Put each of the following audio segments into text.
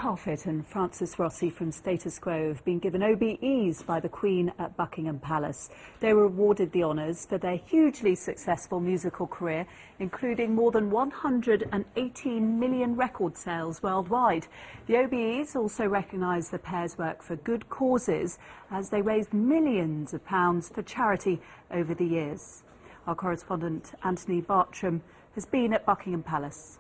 Parfitt and Francis Rossi from Status Quo have been given O.B.Es by the Queen at Buckingham Palace. They were awarded the honours for their hugely successful musical career, including more than 118 million record sales worldwide. The O.B.Es also recognise the pair's work for good causes as they raised millions of pounds for charity over the years. Our correspondent Anthony Bartram has been at Buckingham Palace.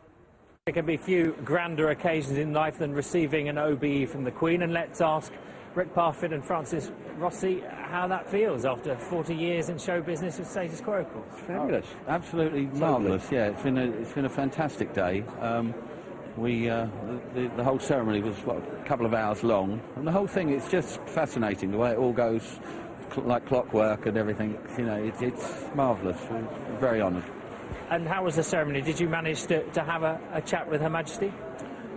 There can be few grander occasions in life than receiving an O.B.E from the Queen, and let's ask Rick Parfitt and Francis Rossi how that feels after 40 years in show business with Status Quo, of course. Fabulous, absolutely marvellous. Yeah, it's been a fantastic day. The whole ceremony was a couple of hours long, and the whole thing, it's just fascinating the way it all goes, like clockwork and everything. You know, it's marvellous. We're very honoured. And how was the ceremony? Did you manage to have a chat with Her Majesty?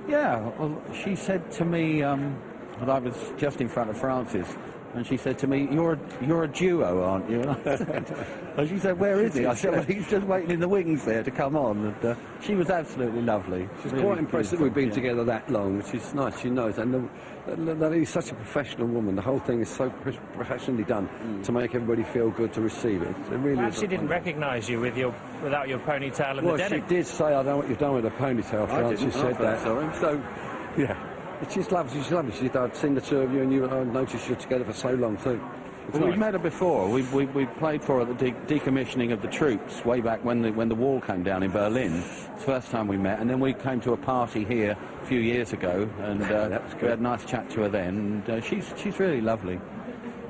Yeah, well, she said to me that I was just in front of Francis, and she said to me, "You're a duo, aren't you?" And she said, "Where is he?" I said, "Well, he's just waiting in the wings there to come on." And she was absolutely lovely. She's really quite impressed that we've been together that long, which is nice. She knows, and that he's such a professional woman. The whole thing is so professionally done to make everybody feel good to receive it. It really Perhaps she didn't recognise you without your ponytail and the denim. Well, she did say, "I know what you've done with the ponytail." Francis said that. Sorry. So, yeah. She's lovely, she's lovely. I'd seen the two of you, and I noticed you're together for so long too. Well, we've met her before. We played for her at the decommissioning of the troops way back when the wall came down in Berlin. It's the first time we met, and then we came to a party here a few years ago, and we had a nice chat to her then. And she's really lovely.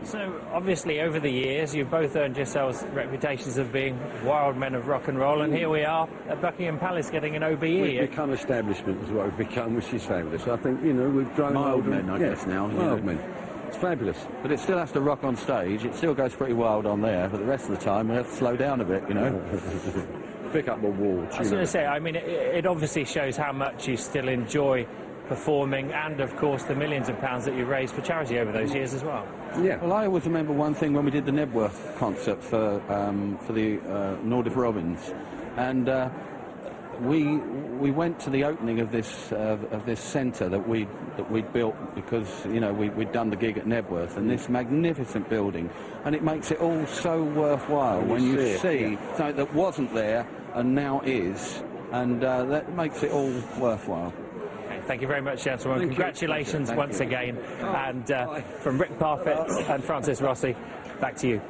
So, obviously, over the years, you've both earned yourselves reputations of being wild men of rock and roll, and here we are at Buckingham Palace getting an O.B.E. We've become establishment, is what we've become, which is fabulous. I think, you know, we've grown mild men, I guess, now. Mild men. It's fabulous. But it still has to rock on stage. It still goes pretty wild on there, but the rest of the time we have to slow down a bit, you know. Pick up the wall. I was going to say, I mean, it obviously shows how much you still enjoy performing, and of course the millions of pounds that you raised for charity over those years as well. Yeah. Well, I always remember one thing when we did the Nebworth concert for the Nordic Robins, and we went to the opening of this centre that we'd built because, you know, we'd done the gig at Nebworth, and this magnificent building, and it makes it all so worthwhile when you see something that wasn't there and now is, and that makes it all worthwhile. Thank you very much, gentlemen. Congratulations once again. And from Rick Parfitt and Francis Rossi, back to you.